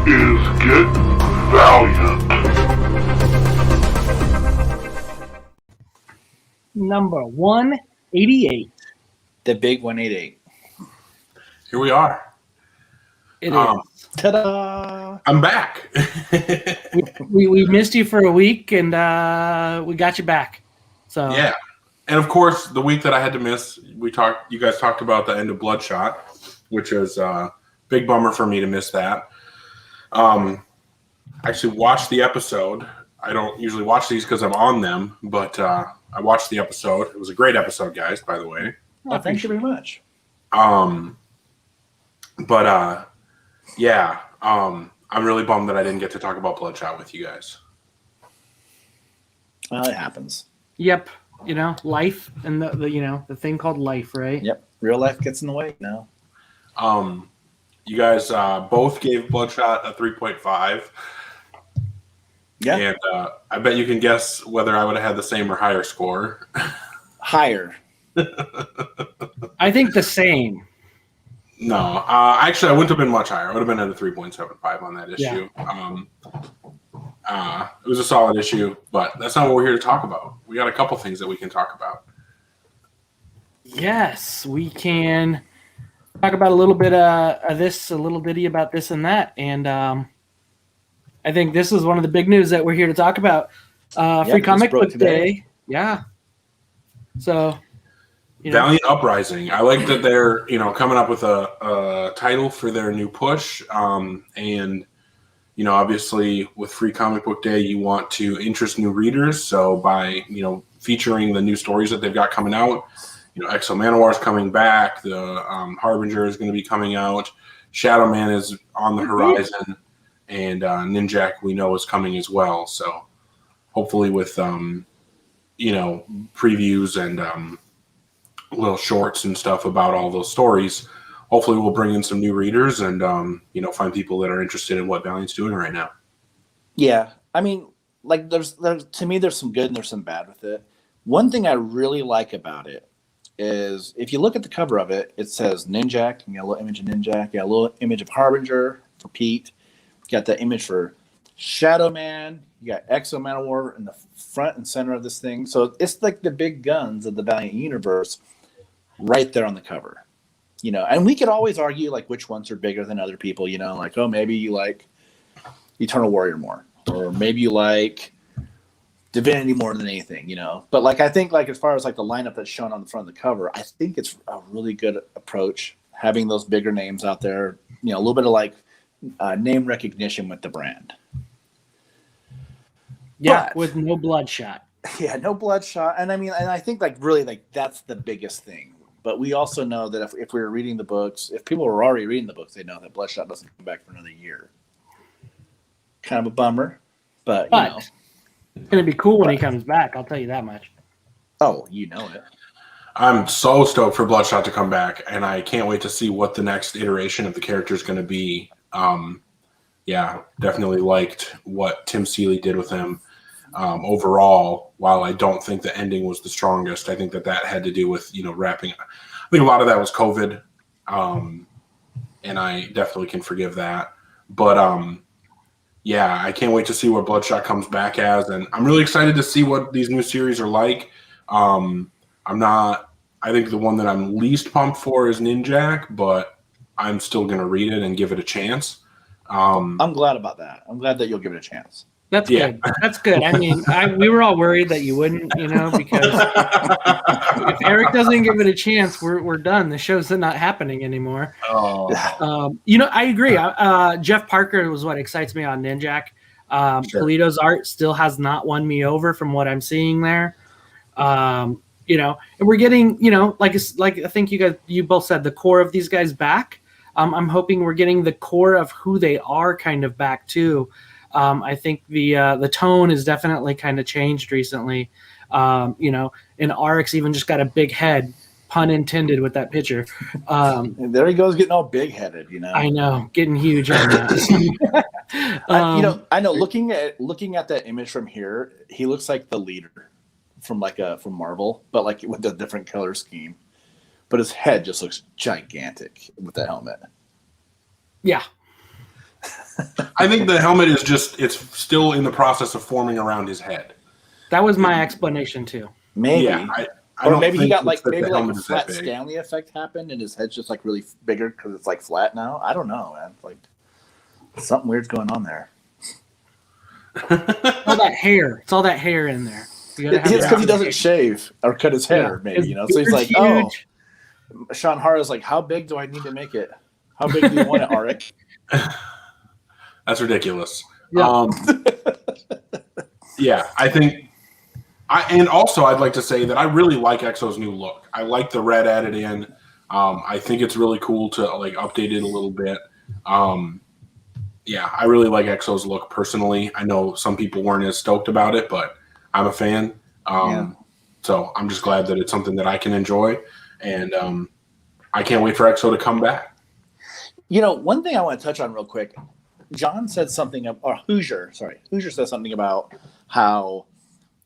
is Get Valiant. Number 188. The big 188. Here we are. It is. Ta-da! I'm back. We missed you for a week, and we got you back. So Yeah. And of course, the week that I had to miss, you guys talked about the end of Bloodshot, which was a big bummer for me to miss that. I actually watched the episode. I don't usually watch these because I'm on them, but I watched the episode. It was a great episode, guys, by the way. Oh, thank you very much. I'm really bummed that I didn't get to talk about Bloodshot with you guys. Well, it happens. Yep. Life and the thing called life, right? Yep. Real life gets in the way now. You guys both gave Bloodshot a 3.5. Yeah. And I bet you can guess whether I would have had the same or higher score. Higher. I think the same. No. Actually, I wouldn't have been much higher. I would have been at a 3.75 on that issue. Yeah. It was a solid issue, but that's not what we're here to talk about. We got a couple things that we can talk about. Yes, we can talk about a little bit of this, a little ditty about this and that. And I think this is one of the big news that we're here to talk about. Free Comic Book Day. Yeah. So, Valiant Uprising. I like that they're, coming up with a title for their new push. And, obviously with Free Comic Book Day, you want to interest new readers. So by, featuring the new stories that they've got coming out, Exo Manowar is coming back. The Harbinger is going to be coming out. Shadow Man is on the horizon. And Ninjak, we know, is coming as well. So hopefully with, previews and little shorts and stuff about all those stories, hopefully we'll bring in some new readers and, find people that are interested in what Valiant's doing right now. Yeah. I mean, like there's to me, there's some good and there's some bad with it. One thing I really like about it is if you look at the cover of it, it says Ninjak. You got a little image of Ninjak. You got a little image of Harbinger for Pete. You got the image for Shadow Man. You got Exo Manowar in the front and center of this thing. So it's like the big guns of the Valiant universe right there on the cover. And we could always argue like which ones are bigger than other people, like, oh, maybe you like Eternal Warrior more, or maybe you like Divinity more than anything, But like I think like as far as like the lineup that's shown on the front of the cover, I think it's a really good approach having those bigger names out there, a little bit of like name recognition with the brand. Yeah, but, with no bloodshot. Yeah, no bloodshot. And I mean, and I think like really like that's the biggest thing. But we also know that if we were reading the books, if people were already reading the books, they know that Bloodshot doesn't come back for another year. Kind of a bummer, but it's going to be cool when he comes back. I'll tell you that much. Oh, you know it. I'm so stoked for Bloodshot to come back, and I can't wait to see what the next iteration of the character is going to be. Definitely liked what Tim Seeley did with him. Overall, while I don't think the ending was the strongest, I think that had to do with, wrapping. I think a lot of that was COVID, and I definitely can forgive that. But, I can't wait to see what Bloodshot comes back as, and I'm really excited to see what these new series are like. I think the one that I'm least pumped for is Ninjak, but I'm still going to read it and give it a chance. I'm glad about that. I'm glad that you'll give it a chance. That's good. That's good. I mean, we were all worried that you wouldn't, because if Eric doesn't give it a chance, we're done. The show's not happening anymore. Oh. I agree. Jeff Parker was what excites me on Ninjak. Sure. Polito's art still has not won me over from what I'm seeing there. And we're getting, like I think you both said, the core of these guys back. I'm hoping we're getting the core of who they are kind of back too. I think the tone has definitely kind of changed recently. And RX even just got a big head, pun intended with that picture. And there he goes getting all big headed, I know, getting huge on that. I know looking at that image from here, he looks like the leader from Marvel, but like with a different color scheme. But his head just looks gigantic with the helmet. Yeah. I think the helmet is it's still in the process of forming around his head. That was my explanation too. Maybe. Yeah, I or don't maybe he think got it's like that maybe the like a helmet is that flat big. Stanley effect happened and his head's just like really bigger because it's like flat now. I don't know, man. Like something weird's going on there. All that hair. It's all that hair in there. It's because he doesn't shave or cut his hair, maybe, you know. So he's like, huge. oh, Sean Hara's like, how big do I need to make it? How big do you want it, Arik? That's ridiculous. Yeah. Yeah, I think. And also, I'd like to say that I really like Exo's new look. I like the red added in. I think it's really cool to like update it a little bit. Yeah, I really like Exo's look personally. I know some people weren't as stoked about it, but I'm a fan. So I'm just glad that it's something that I can enjoy, and I can't wait for Exo to come back. You know, one thing I want to touch on real quick. John said something, or Hoosier said something about how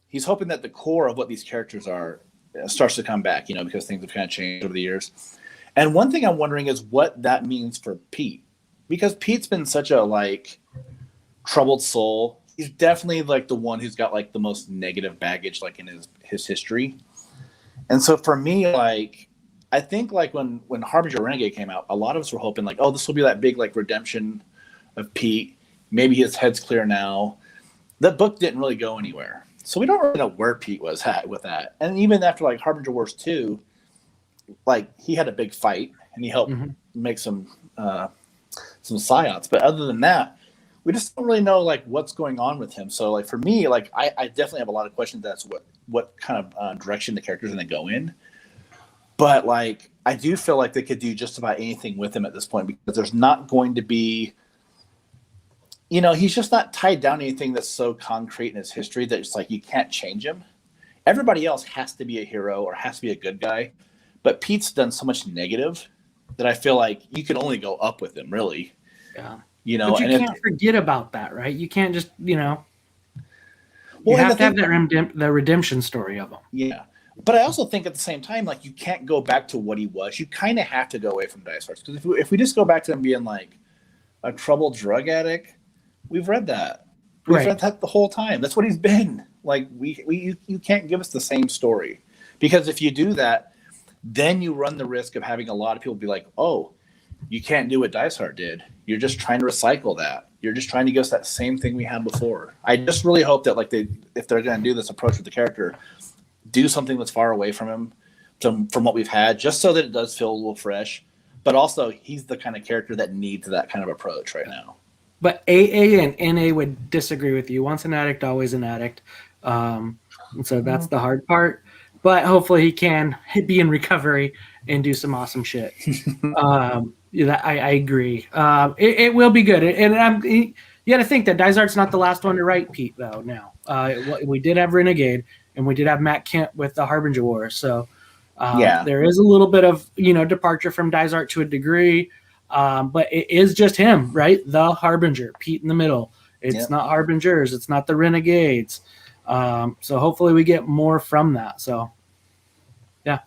he's hoping that the core of what these characters are starts to come back, you know, because things have kind of changed over the years. And one thing I'm wondering is what that means for Pete, because Pete's been such a like troubled soul. He's definitely like the one who's got like the most negative baggage like in his history. And so for me, like I think like when Harbinger Renegade came out, a lot of us were hoping like, oh, this will be that big like redemption of Pete. Maybe his head's clear now. That book didn't really go anywhere. So we don't really know where Pete was at with that. And even after like Harbinger Wars 2, like he had a big fight and he helped make some psyops. But other than that, we just don't really know like what's going on with him. So like for me, like I definitely have a lot of questions as to what kind of direction the character's going to go in. But like I do feel like they could do just about anything with him at this point because there's not going to be, you know, he's just not tied down to anything that's so concrete in his history that it's like you can't change him. Everybody else has to be a hero or has to be a good guy. But Pete's done so much negative that I feel like you can only go up with him, really. Yeah. You know, but you can't forget about that, right? You can't just, you know, you well, have to have the redemption story of him. Yeah. But I also think at the same time, like you can't go back to what he was. You kind of have to go away from Dice Hearts. Because if we just go back to him being like a troubled drug addict, we've read that. We've read that the whole time. That's what he's been. Like you can't give us the same story. Because if you do that, then you run the risk of having a lot of people be like, oh, you can't do what Dice Heart did. You're just trying to recycle that. You're just trying to give us that same thing we had before. I just really hope that like if they're going to do this approach with the character, do something that's far away from him, from what we've had, just so that it does feel a little fresh. But also, he's the kind of character that needs that kind of approach right now. But AA and NA would disagree with you. Once an addict, always an addict. And so that's the hard part. But hopefully he can be in recovery and do some awesome shit. Yeah, I agree. It will be good. And you got to think that Dysart's not the last one to write Pete, though, now. We did have Renegade, and we did have Matt Kent with the Harbinger Wars. So there is a little bit of, departure from Dysart to a degree. But it is just him, right? The Harbinger, Pete in the middle. It's not Harbingers. It's not the Renegades. So hopefully we get more from that. So, yeah.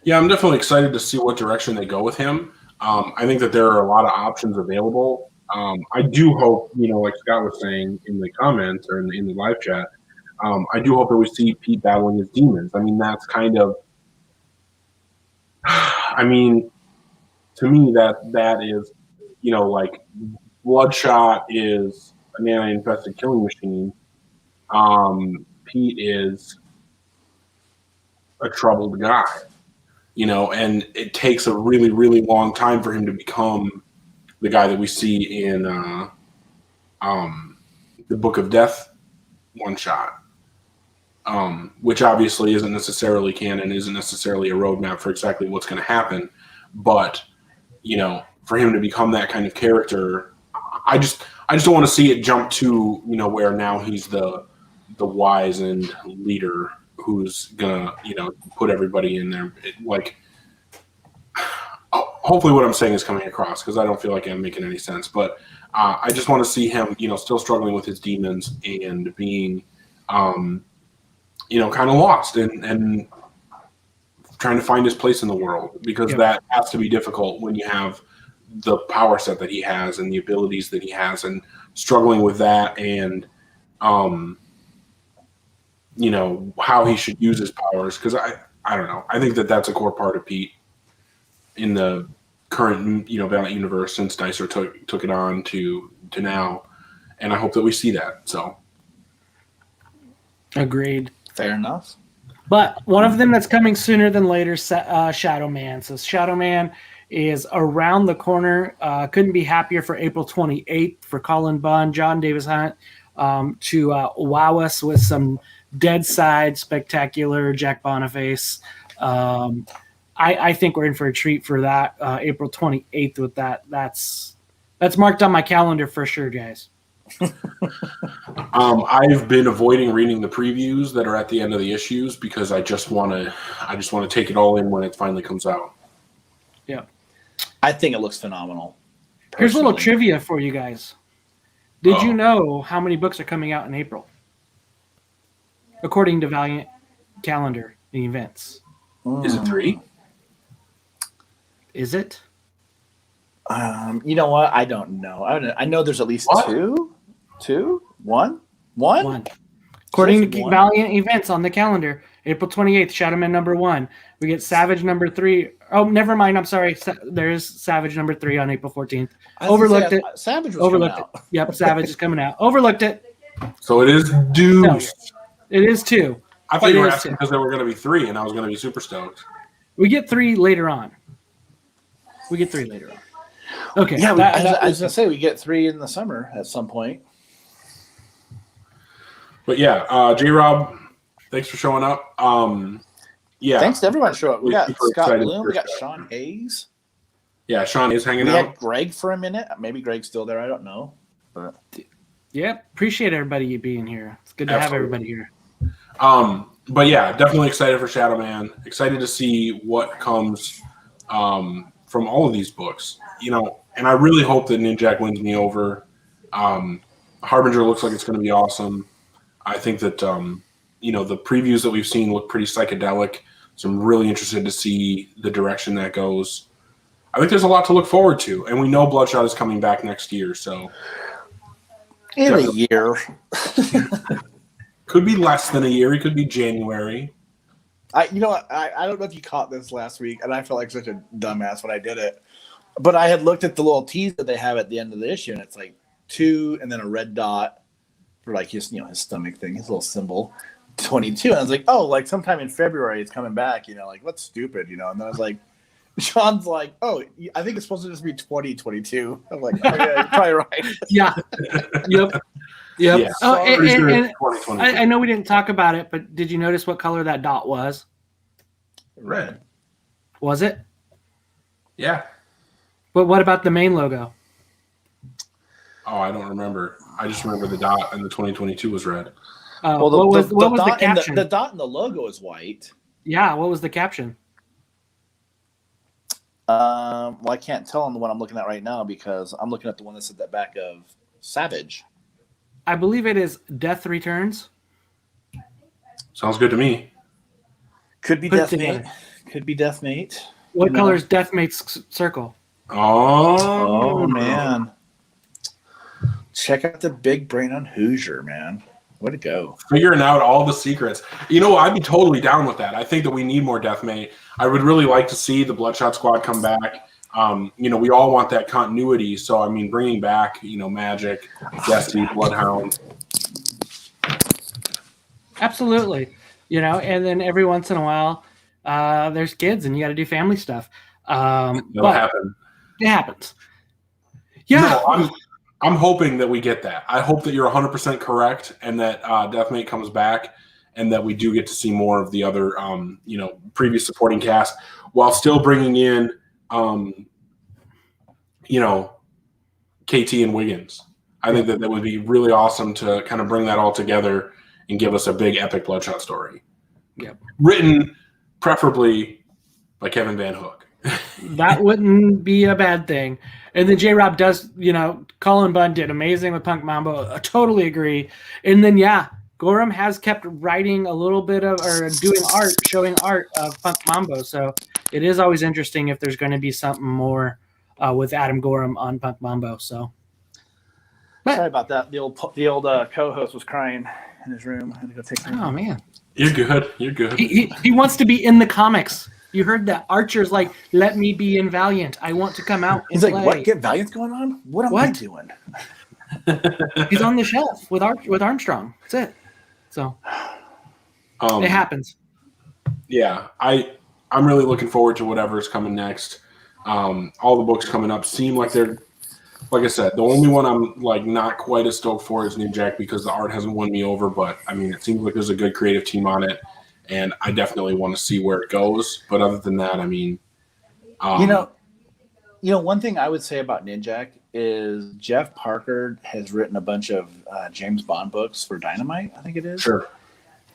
Yeah, I'm definitely excited to see what direction they go with him. I think that there are a lot of options available. I do hope, like Scott was saying in the comments or in the live chat, I do hope that we see Pete battling his demons. I mean, that's kind of, to me, that is, like Bloodshot is a nano-infested killing machine. Pete is a troubled guy, and it takes a really, really long time for him to become the guy that we see in the Book of Death one-shot, which obviously isn't necessarily canon, isn't necessarily a roadmap for exactly what's going to happen. But, for him to become that kind of character, I just don't want to see it jump to, where now he's the wizened leader who's gonna, put everybody in there. Hopefully what I'm saying is coming across, because I don't feel like I'm making any sense. But I just want to see him, still struggling with his demons and being, kind of lost and trying to find his place in the world, because that has to be difficult when you have the power set that he has and the abilities that he has, and struggling with that, and how he should use his powers. Because I don't know. I think that that's a core part of Pete in the current Valiant universe since Dicer took it on to now, and I hope that we see that. So, agreed. Fair enough. But one of them that's coming sooner than later, Shadow Man. So Shadow Man is around the corner. Couldn't be happier for April 28th for Colin Bunn, John Davis Hunt to wow us with some Dead Side spectacular Jack Boniface. I think we're in for a treat for that April 28th with that. That's marked on my calendar for sure, guys. I've been avoiding reading the previews that are at the end of the issues because I just want to take it all in when it finally comes out. Yeah. I think it looks phenomenal. Here's a little trivia for you guys. Did you know how many books are coming out in April? According to Valiant calendar and events. Is it 3? Is it? You know what? I don't know. I know there's at least two? One? According to Valiant events on the calendar, April 28th, Shadowman number 1. We get Savage number 3. Oh, never mind. I'm sorry. There's Savage number 3 on April 14th. Overlooked it. Savage was Overlooked coming it. out. Yep, Savage is coming out. Overlooked it. So it is due. No, it is 2. I thought It you were is asking 2. because there were going to be 3, and I was going to be super stoked. We get 3 later on. Okay. Yeah, I was going to say we get 3 in the summer at some point. But yeah, J-Rob, thanks for showing up. Yeah. Thanks to everyone showing up. We got super Scott excited Bloom. for We got that. Sean Hayes. Yeah, Sean is hanging We out. had Greg for a minute. Maybe Greg's still there. I don't know. But Yeah, appreciate everybody being here. It's good to have everybody here. But yeah, definitely excited for Shadow Man. Excited to see what comes from all of these books. And I really hope that Ninjak wins me over. Harbinger looks like it's going to be awesome. I think that the previews that we've seen look pretty psychedelic. So I'm really interested to see the direction that goes. I think there's a lot to look forward to, and we know Bloodshot is coming back next year. So in a year. Could be less than a year. It could be January. I don't know if you caught this last week, and I felt like such a dumbass when I did it. But I had looked at the little tease that they have at the end of the issue, and it's like 2 and then a red dot for like his his stomach thing, his little symbol, 22. And I was like, oh, like sometime in February it's coming back. Like what's stupid, And then I was like, Sean's like, oh, I think it's supposed to just be 2022. I'm like, oh yeah, you're probably right. Yeah. Yep. Yeah. Oh, and 2022. I know we didn't talk about it, but did you notice what color that dot was? Red. Was it? Yeah. But what about the main logo? Oh, I don't remember. I just remember the dot and the 2022 was red. What was the caption? The dot in the logo is white. Yeah, what was the caption? Well, I can't tell on the one I'm looking at right now because I'm looking at the one that's at the back of Savage. I believe it is Death Returns. Sounds good to me. Could be Put it Deathmate. together. Could be Deathmate. What color is Deathmate's circle? Oh, man. Check out the big brain on Hoosier, man. Way to go. Figuring out all the secrets. I'd be totally down with that. I think that we need more Deathmate. I would really like to see the Bloodshot Squad come back. We all want that continuity. So, bringing back, Magic, Destiny, Bloodhound. Absolutely. And then every once in a while, there's kids and you got to do family stuff. That'll happen. It happens. Yeah. No, I'm hoping that we get that. I hope that you're 100% correct and that Deathmate comes back and that we do get to see more of the other, previous supporting cast while still bringing in, KT and Wiggins. I think that would be really awesome to kind of bring that all together and give us a big epic Bloodshot story. Yep. Written preferably by Kevin Van Hook. That wouldn't be a bad thing. And then J-Rob does, Colin Bunn did amazing with Punk Mambo. I totally agree. And then, Gorham has kept writing a little bit of, or doing art, showing art of Punk Mambo. So it is always interesting if there's going to be something more with Adam Gorham on Punk Mambo. So Sorry about that. The old co-host was crying in his room. I had to go take some. oh man, You're good. You're good. he wants to be in the comics. You heard that? Archer's like, let me be in Valiant. I want to come out. He's and like, play. what? Get Valiant going on? What am I doing? He's on the shelf with Armstrong. That's it. So it happens. Yeah, I'm really looking forward to whatever's coming next. All the books coming up seem like they're, like I said, the only one I'm like not quite as stoked for is Ninjak because the art hasn't won me over. But I mean, it seems like there's a good creative team on it, and I definitely want to see where it goes. But other than that, I mean, you know, one thing I would say about Ninjak is Jeff Parker has written a bunch of James Bond books for Dynamite. I think it is. Sure,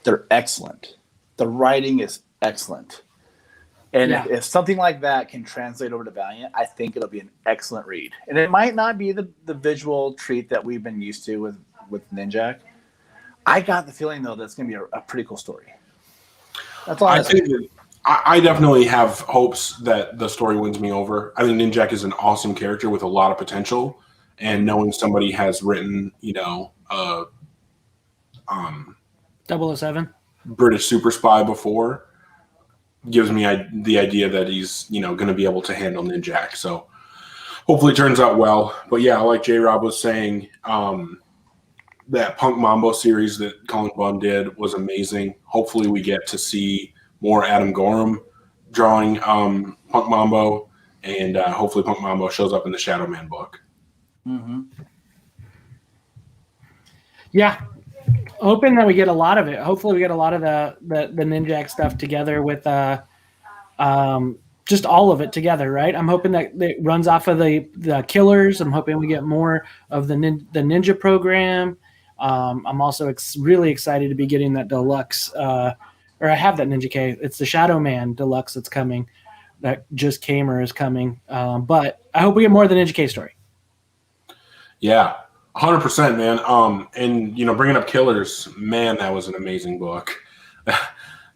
they're excellent. The writing is excellent. And if something like that can translate over to Valiant, I think it'll be an excellent read. And it might not be the visual treat that we've been used to with Ninjak. I got the feeling, though, that it's going to be a pretty cool story. That's all I definitely have hopes that the story wins me over. I think Ninjak is an awesome character with a lot of potential. And knowing somebody has written, 007. British super spy before gives me the idea that he's going to be able to handle Ninjak. So hopefully it turns out well. But yeah, like J Rob was saying, that Punk Mambo series that Colin Bunn did was amazing. Hopefully we get to see more Adam Gorham drawing Punk Mambo, and hopefully Punk Mambo shows up in the Shadow Man book. Mm-hmm. Yeah. Hoping that we get a lot of it. Hopefully we get a lot of the Ninjak stuff together with just all of it together, right? I'm hoping that it runs off of the Killers. I'm hoping we get more of the Ninja program. I'm also really excited to be getting that deluxe, or I have that Ninja K. It's the Shadow Man deluxe that's coming. That just came or is coming. But I hope we get more of the Ninja K story. Yeah. 100%, man. And bringing up Killers, man, that was an amazing book.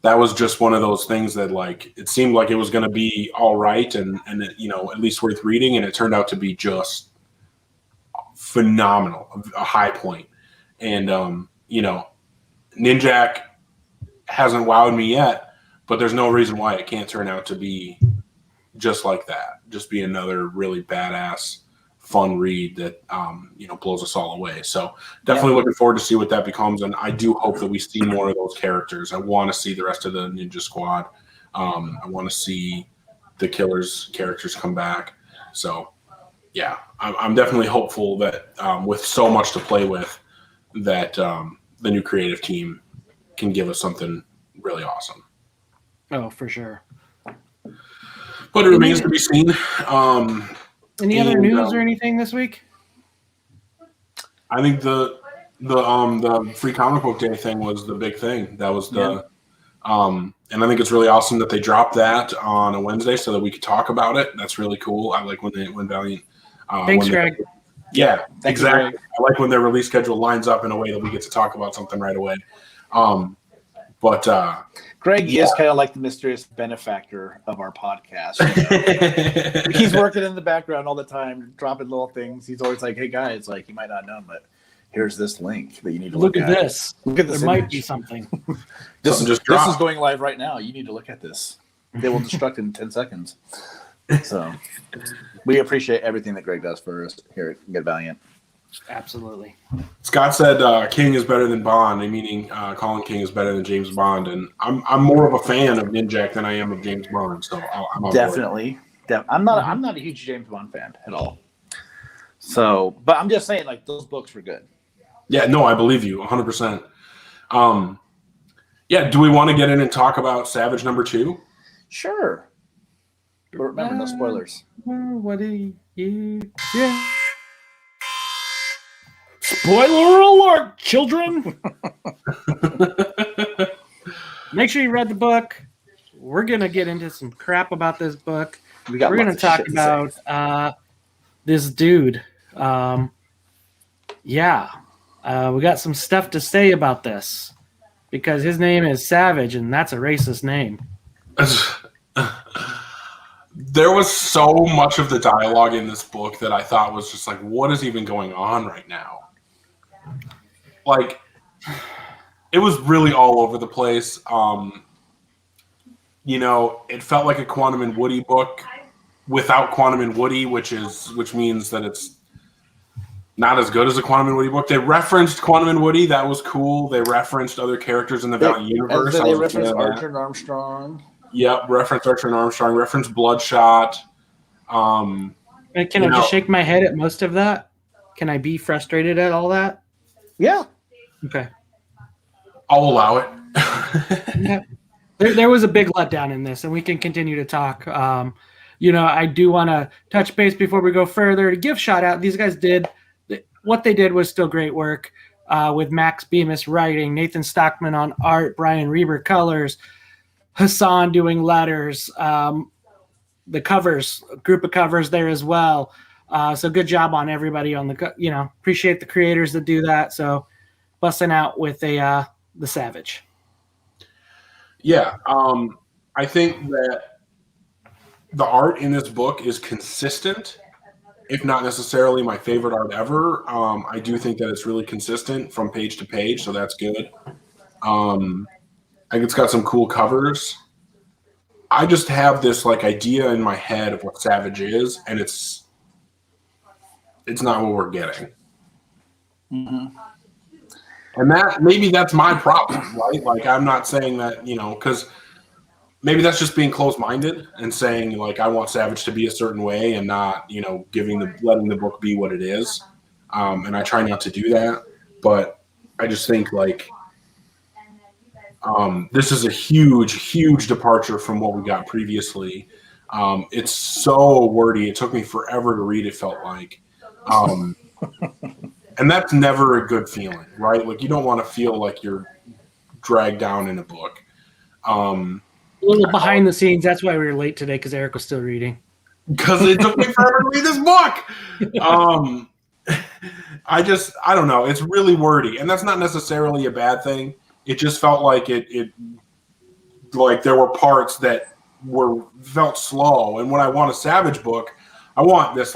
That was just one of those things that, like, it seemed like it was going to be all right and at least worth reading, and it turned out to be just phenomenal, a high point. And Ninjak hasn't wowed me yet, but there's no reason why it can't turn out to be just like that. Just be another really badass, fun read that blows us all away. So definitely looking forward to see what that becomes, and I do hope that we see more of those characters. I want to see the rest of the Ninja Squad. I want to see the Killers characters come back. So yeah, I'm definitely hopeful that with so much to play with, that the new creative team can give us something really awesome. Oh, for sure. But it remains to be seen. Any other news or anything this week? I think the Free Comic Book Day thing was the big thing. That was and I think it's really awesome that they dropped that on a Wednesday so that we could talk about it. That's really cool. I like when Valiant. Thanks, Greg. Yeah, exactly. I like when their release schedule lines up in a way that we get to talk about something right away. But Greg is kind of like the mysterious benefactor of our podcast. He's working in the background all the time, dropping little things. He's always like, "Hey guys, like you might not know, but here's this link that you need to look at. This. Look at this. There might be something. This is going live right now. You need to look at this. They will destruct in 10 seconds. So we appreciate everything that Greg does for us here at Get Valiant. Absolutely. Scott said King is better than Bond, meaning Colin King is better than James Bond, and I'm more of a fan of Ninjak than I am of James Bond. So I'm on definitely. I'm not a huge James Bond fan at all. So, but I'm just saying, like those books were good. Yeah, no, I believe you 100%. Yeah, do we want to get in and talk about Savage #2? Sure. But remember, no spoilers. What do you? Yeah. Spoiler alert, children! Make sure you read the book. We're gonna get into some crap about this book. We're gonna talk about this dude. We got some stuff to say about this because his name is Savage, and that's a racist name. There was so much of the dialogue in this book that I thought was just like, what is even going on right now? Like, it was really all over the place. It felt like a Quantum and Woody book without Quantum and Woody, which means that it's not as good as a Quantum and Woody book. They referenced Quantum and Woody. That was cool. They referenced other characters in the Valiant universe. They referenced Archer and Armstrong. Yep, referenced Archer and Armstrong. Referenced Bloodshot. Can I just shake my head at most of that? Can I be frustrated at all that? Yeah. Okay. I'll allow it. Yeah. There was a big letdown in this, and we can continue to talk. I do want to touch base before we go further to give shout out. These guys did what they did was still great work with Max Bemis writing, Nathan Stockman on art, Brian Reber colors, Hassan doing letters, the covers, group of covers there as well. So good job on everybody on appreciate the creators that do that. So busting out with the Savage. Yeah. I think that the art in this book is consistent, if not necessarily my favorite art ever. I do think that it's really consistent from page to page, so that's good. I think it's got some cool covers. I just have this idea in my head of what Savage is, and it's not what we're getting. Mm-hmm. And maybe that's my problem, right? I'm not saying that, because maybe that's just being closed-minded and saying I want Savage to be a certain way and not, letting the book be what it is. And I try not to do that, but I just think this is a huge, huge departure from what we got previously. It's so wordy. It took me forever to read, it felt like. And that's never a good feeling, right? You don't want to feel like you're dragged down in a book. A little behind the scenes. That's why we were late today, because Eric was still reading. Because it took me forever to read this book. I don't know. It's really wordy, and that's not necessarily a bad thing. It just felt like it there were parts that felt slow. And when I want a Savage book, I want this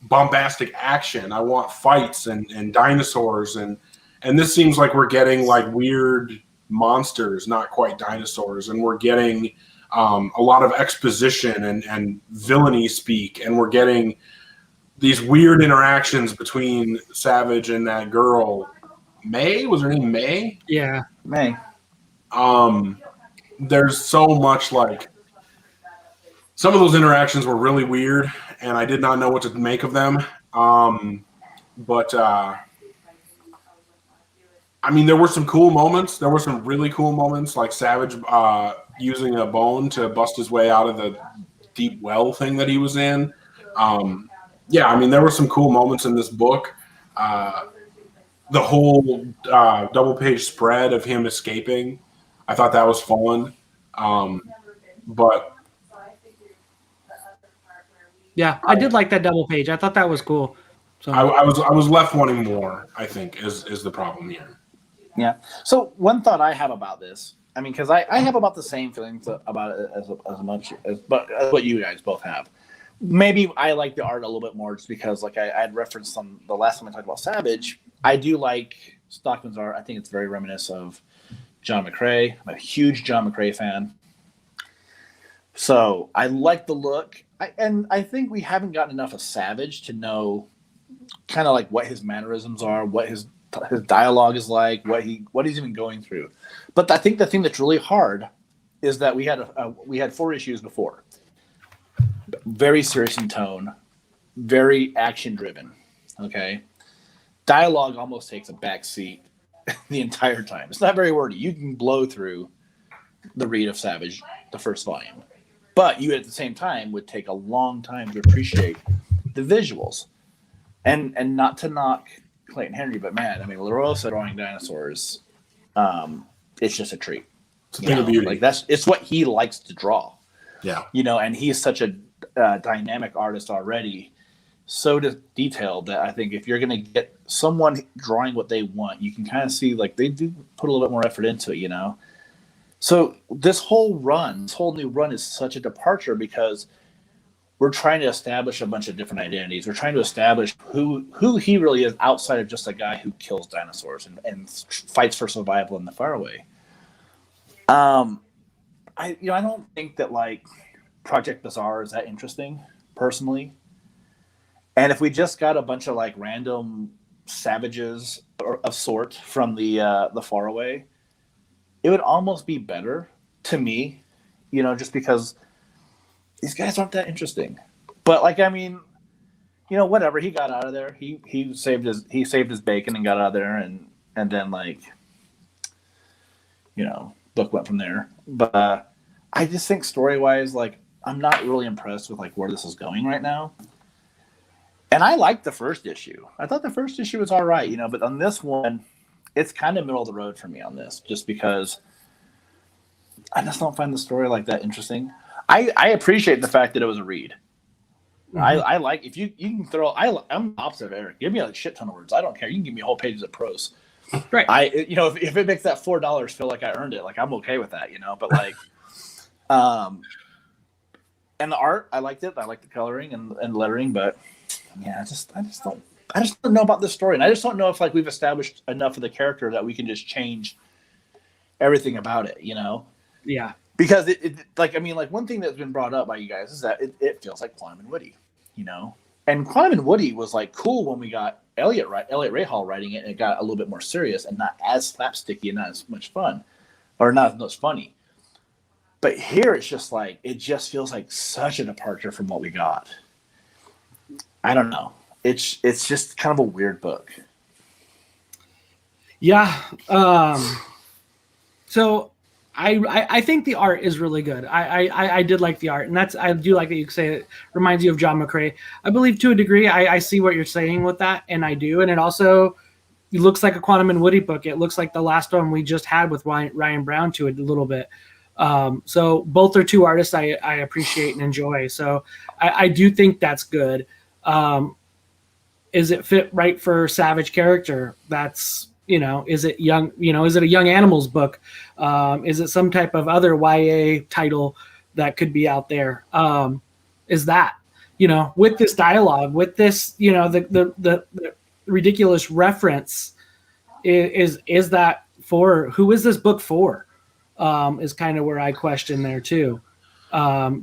bombastic action. I want fights and dinosaurs, and this seems like we're getting weird monsters, not quite dinosaurs, and we're getting a lot of exposition and villainy speak, and we're getting these weird interactions between Savage and that girl. May? Was her name May? Yeah, May. There's so much some of those interactions were really weird, and I did not know what to make of them. But there were some cool moments. There were some really cool moments, like Savage using a bone to bust his way out of the deep well thing that he was in. There were some cool moments in this book. The whole double-page spread of him escaping, I thought that was fun. But yeah, I did like that double page. I thought that was cool. So I was left wanting more, I think, is the problem here. Yeah. So one thought I have about this, because I have about the same feelings about it as much as what you guys both have. Maybe I like the art a little bit more just because, I had referenced on the last time I talked about Savage, I do like Stockman's art. I think it's very reminiscent of John McCrea. I'm a huge John McCrea fan. So I like the look. I think we haven't gotten enough of Savage to know kind of what his mannerisms are, what his dialogue is like, what he's even going through. But I think the thing that's really hard is that we had 4 issues before. Very serious in tone, very action driven. Okay. Dialogue almost takes a back seat the entire time. It's not very wordy. You can blow through the read of Savage, the first volume. But you at the same time would take a long time to appreciate the visuals. And not to knock Clayton Henry, but man, LaRosa drawing dinosaurs, it's just a treat. It's a thing of beauty. It's what he likes to draw. Yeah. And he's such a dynamic artist already, so detailed that I think if you're going to get someone drawing what they want, you can kind of see they do put a little bit more effort into it, So this whole new run is such a departure because we're trying to establish a bunch of different identities. We're trying to establish who he really is outside of just a guy who kills dinosaurs and fights for survival in the faraway. I don't think that like Project Bazaar is that interesting personally. And if we just got a bunch of like random savages of sort from the faraway, it would almost be better to me, just because these guys aren't that interesting. But like, I mean, whatever, he got out of there. He saved his bacon and got out of there, and then like, book went from there. But I just think story-wise, like, I'm not really impressed with like where this is going right now. And I liked the first issue. I thought the first issue was all right, but on this one, it's kind of middle of the road for me on this, just because I just don't find the story like that interesting. I appreciate the fact that it was a read. Mm-hmm. I like, if you can throw, I'm the opposite of Eric. Give me a shit ton of words. I don't care. You can give me whole pages of prose. Right. If it makes that $4 feel like I earned it, like I'm okay with that, but like, and the art, I liked it. I liked the coloring and lettering, but yeah, I just don't know about this story. And I just don't know if like we've established enough of the character that we can just change everything about it, Yeah. Because it like, I mean, like one thing that's been brought up by you guys is that it feels like Quantum and Woody, and Quantum and Woody was like cool when we got Elliot Rahal writing it, and it got a little bit more serious and not as slapsticky and not as much fun, or not as much funny. But here it's just like, it just feels like such a departure from what we got. I don't know. It's just kind of a weird book. Yeah. So I think the art is really good. I did like the art, and I do like that you say it reminds you of John McCrae. I believe to a degree, I see what you're saying with that, and I do. And it also looks like a Quantum and Woody book. It looks like the last one we just had with Ryan Brown to it a little bit. So both are two artists I appreciate and enjoy. So I do think that's good. Is it fit right for Savage character? That's, is it young, is it a young animals book? Is it some type of other YA title that could be out there? Is that, with this dialogue, with this, the ridiculous reference, is that for, who is this book for? Is kind of where I question there too.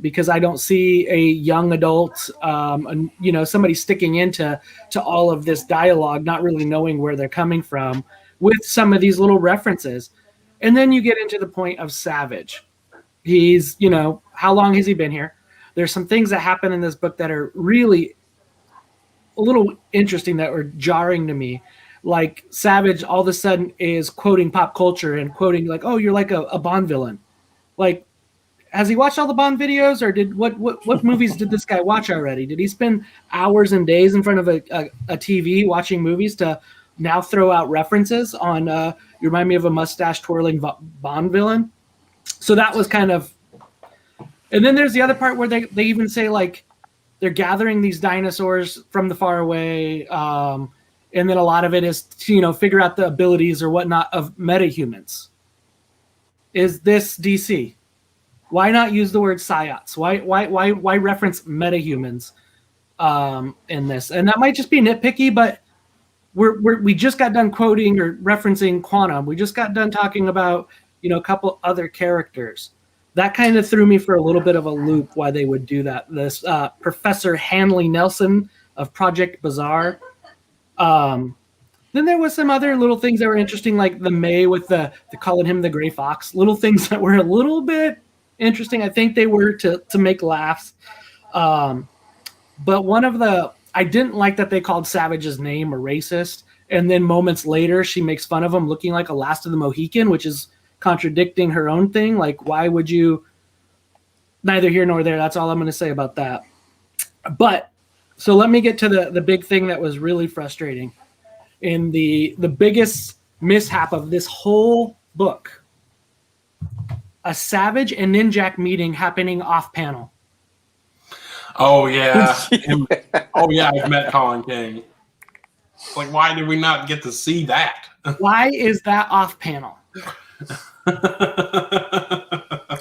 Because I don't see a young adult, somebody sticking into all of this dialogue, not really knowing where they're coming from with some of these little references. And then you get into the point of Savage. He's, how long has he been here? There's some things that happen in this book that are really a little interesting, that were jarring to me. Like Savage all of a sudden is quoting pop culture and quoting like, "Oh, you're like a Bond villain." Like, has he watched all the Bond videos, or what movies did this guy watch already? Did he spend hours and days in front of a TV watching movies to now throw out references on, you remind me of a mustache twirling Bond villain? So that was kind of, and then there's the other part where they even say like they're gathering these dinosaurs from the far away, and then a lot of it is to, figure out the abilities or whatnot of metahumans. Is this DC? Why not use the word psyops? Why reference metahumans in this? And that might just be nitpicky, but we just got done quoting or referencing Quantum. We just got done talking about, a couple other characters. That kind of threw me for a little bit of a loop why they would do that. This Professor Hanley Nelson of Project Bazaar. Then there was some other little things that were interesting, like the May with the calling him the Gray Fox. Little things that were a little bit interesting. I think they were to make laughs. But I didn't like that they called Savage's name a racist. And then moments later, she makes fun of him looking like a Last of the Mohican, which is contradicting her own thing. Like, why would you? Neither here nor there. That's all I'm going to say about that. But so let me get to the big thing that was really frustrating. In the biggest mishap of this whole book, a Savage and Ninjak meeting happening off panel. Oh yeah. I've met Colin King. Like, why did we not get to see that? Why is that off panel?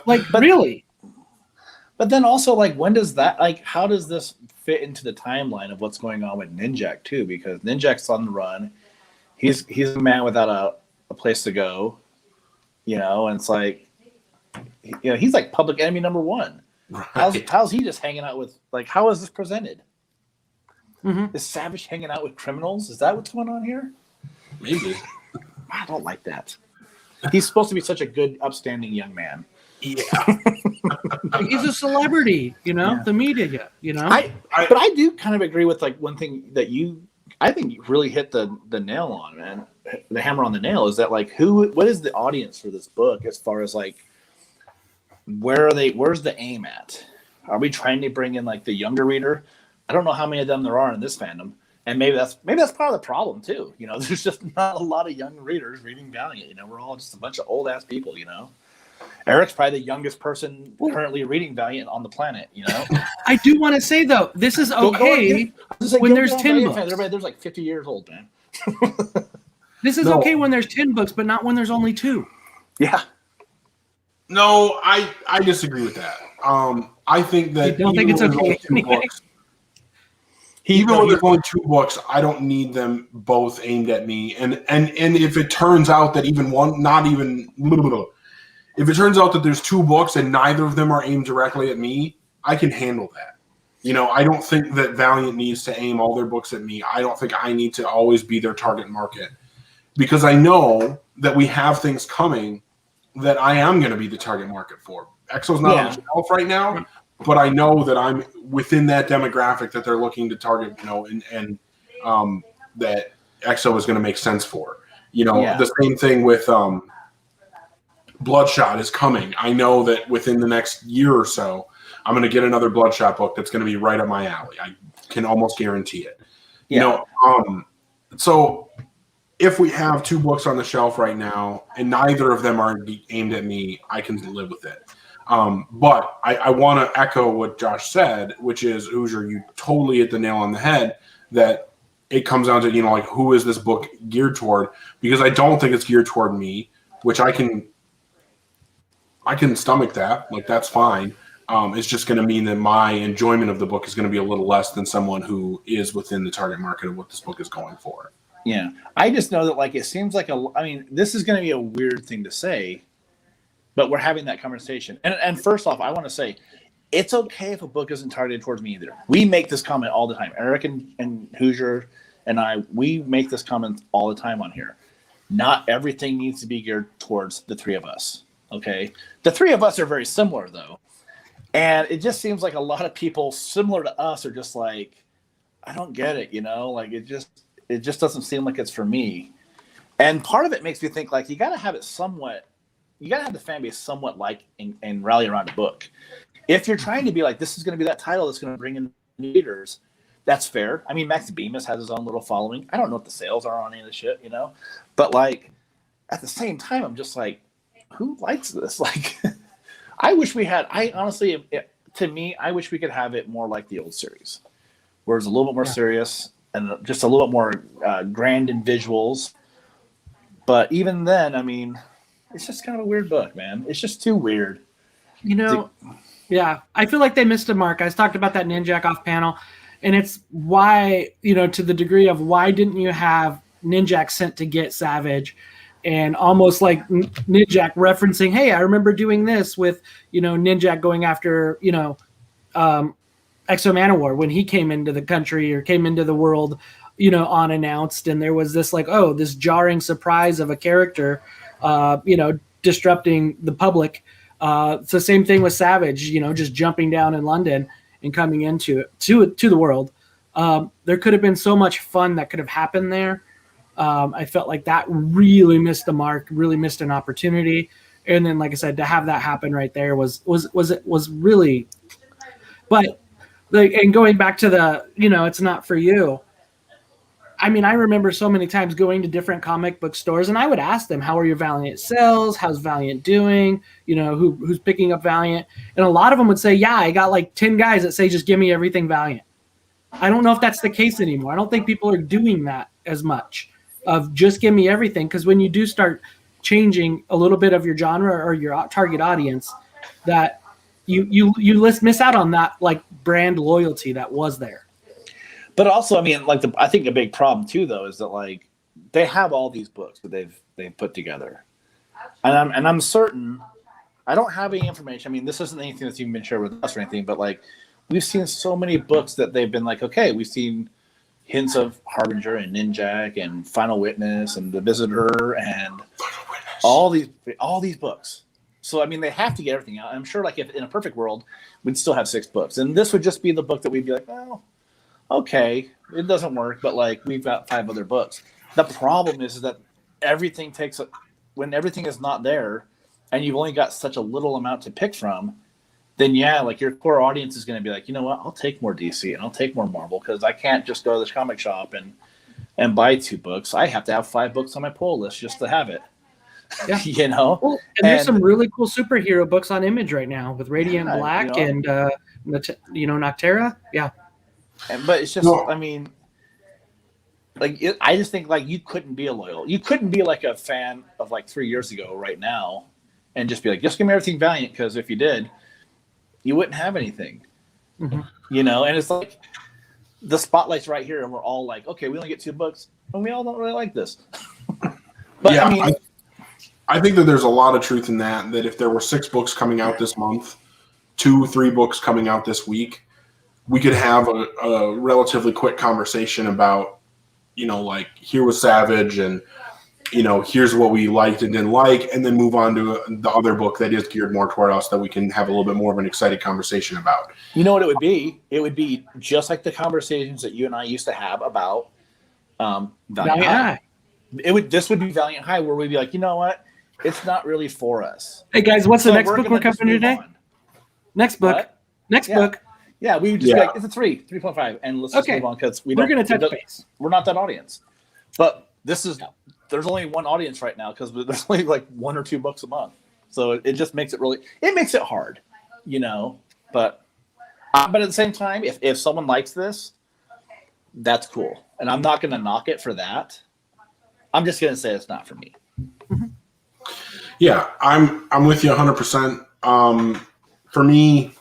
Like, really? But then also, like, when does that, like, how does this fit into the timeline of what's going on with Ninjak too? Because Ninjak's on the run. He's a man without a place to go, you know, and it's like, you know, he's like public enemy number one. Right. How's he just hanging out with, like, how is this presented? Mm-hmm. Is Savage hanging out with criminals? Is that what's going on here? Maybe. I don't like that. He's supposed to be such a good, upstanding young man. Yeah. He's a celebrity, you know, Yeah. the media, you know. But I do kind of agree with, like, one thing that I think you really hit the nail on, man. The hammer on the nail is that, like, what is the audience for this book as far as, like, where's the aim at? Are we trying to bring in, like, the younger reader? I don't know how many of them there are in this fandom. And maybe that's part of the problem too. You know, there's just not a lot of young readers reading Valiant. You know, we're all just a bunch of old ass people, you know. Eric's probably the youngest person currently reading Valiant on the planet, you know. I do want to say though, this is okay when there's 10 books. Everybody, there's like 50 years old, man. This is okay when there's 10 books, but not when there's only 2. Yeah. No, I disagree with that. I think that I don't think it's okay. Even when there's only 2 books, I don't need them both aimed at me. And if it turns out that even one, not even, if it turns out that there's 2 books and neither of them are aimed directly at me, I can handle that. You know, I don't think that Valiant needs to aim all their books at me. I don't think I need to always be their target market, because I know that we have things coming that I am going to be the target market for. Exo's not on the shelf right now, but I know that I'm within that demographic that they're looking to target, you know, and that Exo is going to make sense for. You know, the same thing with Bloodshot is coming. I know that within the next year or so, I'm going to get another Bloodshot book that's going to be right up my alley. I can almost guarantee it. You know, so if we have 2 books on the shelf right now and neither of them are aimed at me, I can live with it. But I want to echo what Josh said, which is, Hoosier, you totally hit the nail on the head, that it comes down to, you know, like, who is this book geared toward? Because I don't think it's geared toward me, which I can stomach that. Like, that's fine. It's just going to mean that my enjoyment of the book is going to be a little less than someone who is within the target market of what this book is going for. Yeah. I just know that, like, it seems like this is going to be a weird thing to say, but we're having that conversation. And first off, I want to say, it's okay if a book isn't targeted towards me either. We make this comment all the time. Eric and Hoosier and I, we make this comment all the time on here. Not everything needs to be geared towards the 3 of us. Okay? The 3 of us are very similar, though. And it just seems like a lot of people similar to us are just like, I don't get it, you know? Like, it just doesn't seem like it's for me. And part of it makes me think, like, you got to have the fan base somewhat like and rally around a book. If you're trying to be like, this is going to be that title that's going to bring in readers, that's fair. I mean, Max Bemis has his own little following. I don't know what the sales are on any of the shit, you know? But, like, at the same time, I'm just like, who likes this? Like, I wish we had, to me, I wish we could have it more like the old series, where it's a little bit more serious and just a little bit more grand in visuals. But even then, I mean, it's just kind of a weird book, man. It's just too weird. You know, yeah, I feel like they missed a mark. I talked about that Ninjak off panel, and it's why, you know, to the degree of why didn't you have Ninjak sent to get Savage, and almost like Ninjak referencing, hey, I remember doing this with, you know, Ninjak going after, you know, Exo Manowar when he came into the country or came into the world, you know, unannounced, and there was this like, oh, this jarring surprise of a character, you know, disrupting the public. It's the same thing with Savage, you know, just jumping down in London and coming into it to the world. There could have been so much fun that could have happened there. I felt like that really missed the mark, really missed an opportunity. And then, like I said, to have that happen right there was really, but like, and going back to the, you know, it's not for you. I mean, I remember so many times going to different comic book stores, and I would ask them, how are your Valiant sales? How's Valiant doing? You know, who's picking up Valiant? And a lot of them would say, yeah, I got like 10 guys that say, just give me everything Valiant. I don't know if that's the case anymore. I don't think people are doing that as much of just give me everything. Because when you do start changing a little bit of your genre or your target audience, that miss out on that like brand loyalty that was there. But also, I mean, like I think a big problem too, though, is that like they have all these books that they've put together, and I'm certain. I don't have any information. I mean, this isn't anything that's even been shared with us or anything, but like we've seen so many books that they've been like, okay, we've seen hints of Harbinger and Ninjak and Final Witness and The Visitor and all these books. So I mean, they have to get everything out. I'm sure, like if in a perfect world, we'd still have 6 books, and this would just be the book that we'd be like, well, okay, it doesn't work, but like we've got 5 other books. The problem is that when everything is not there. And you've only got such a little amount to pick from, then yeah, like your core audience is going to be like, you know what, I'll take more DC and I'll take more Marvel because I can't just go to this comic shop and buy 2 books. I have to have 5 books on my pull list just to have it. Yeah. You know? Well, and there's some really cool superhero books on Image right now with Radiant Black and Noctera. Yeah. But it's just, I mean, like I just think like you couldn't be like a fan of like 3 years ago right now. And just be like, just give me everything Valiant, because if you did, you wouldn't have anything. Mm-hmm. You know, and it's like the spotlight's right here, and we're all like, okay, we only get 2 books, and we all don't really like this. But yeah, I mean, I think that there's a lot of truth in that. That if there were 6 books coming out this month, 2-3 books coming out this week, we could have a relatively quick conversation about, you know, like here was Savage and. You know, here's what we liked and didn't like, and then move on to the other book that is geared more toward us that we can have a little bit more of an exciting conversation about. You know what it would be? It would be just like the conversations that you and I used to have about Valiant High. This would be Valiant High, where we'd be like, you know what? It's not really for us. Hey guys, what's the next book we're covering today? Next book. What? Next book. Yeah, we would just be like, it's a 3.5, and let's just move on because we're going to touch base. We're not that audience, but this is. There's only one audience right now because there's only like 1 or 2 books a month. So it just makes it hard, you know, but at the same time, if someone likes this, that's cool. And I'm not going to knock it for that. I'm just going to say it's not for me. Yeah, I'm with you 100%. For me,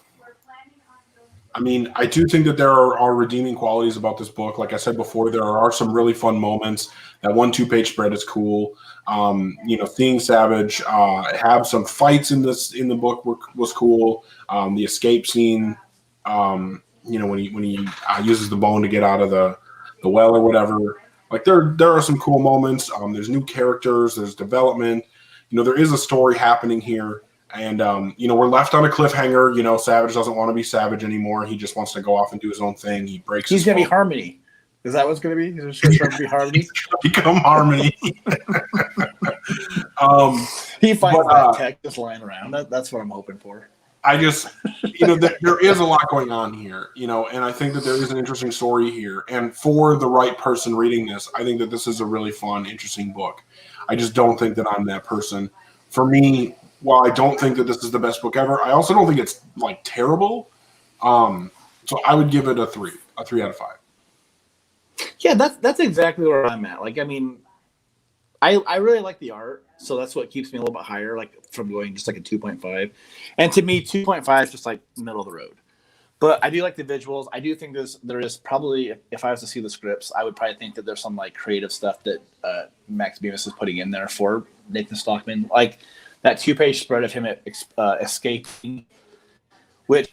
I mean, I do think that there are redeeming qualities about this book. Like I said before, there are some really fun moments. That 1-2-page spread is cool. You know, seeing Savage have some fights in the book was cool. The escape scene, you know, when he uses the bone to get out of the well or whatever. Like there are some cool moments. There's new characters. There's development. You know, there is a story happening here. And, you know, we're left on a cliffhanger. You know, Savage doesn't want to be Savage anymore. He just wants to go off and do his own thing. He breaks He's going to be Harmony. Is that what's going to be? He's going to be Harmony? He's going to become Harmony. He finds that tech just lying around. That's what I'm hoping for. I just, you know, there is a lot going on here, you know, and I think that there is an interesting story here. And for the right person reading this, I think that this is a really fun, interesting book. I just don't think that I'm that person. For me, while I don't think that this is the best book ever, I also don't think it's like terrible. So I would give it a 3 out of 5. Yeah, that's exactly where I'm at. Like, I mean, I really like the art, so that's what keeps me a little bit higher, like from going just like a 2.5. And to me, 2.5 is just like middle of the road. But I do like the visuals. I do think there is probably, if I was to see the scripts, I would probably think that there's some like creative stuff that Max Bemis is putting in there for Nathan Stockman. Like that 2-page spread of him escaping, which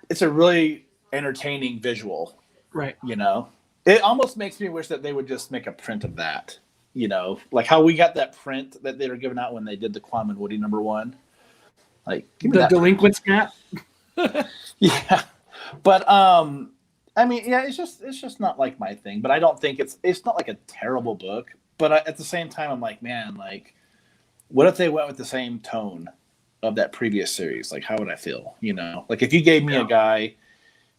it's a really entertaining visual. Right. You know? It almost makes me wish that they would just make a print of that. You know, like how we got that print that they were giving out when they did the Quam and Woody #1. Like give me the delinquent snap. Yeah, but I mean, yeah, it's just not like my thing. But I don't think it's not like a terrible book. But at the same time, I'm like, man, like, what if they went with the same tone of that previous series? Like, how would I feel? You know, like if you gave me a guy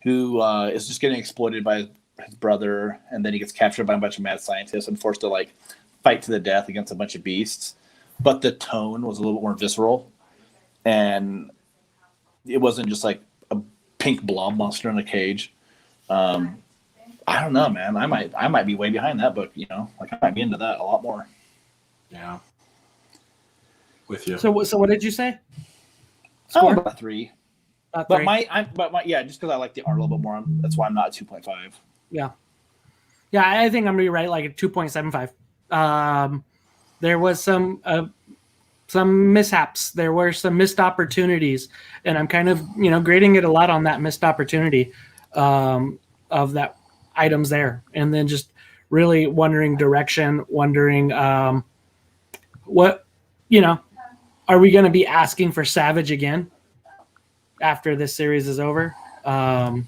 who is just getting exploited by his brother, and then he gets captured by a bunch of mad scientists and forced to like fight to the death against a bunch of beasts, but the tone was a little bit more visceral, and it wasn't just like a pink blob monster in a cage. I don't know, man. I might be way behind that book. You know, like I might be into that a lot more. Yeah, with you. So what did you say? Score about 3. About But 3. yeah, just because I like the art a little bit more, that's why I'm not at 2.5. Yeah, I think I'm gonna be right, like a 2.75. There was some mishaps. There were some missed opportunities, and I'm kind of grading it a lot on that missed opportunity of that items there, and then just really wondering direction, wondering what are we going to be asking for Savage again after this series is over? But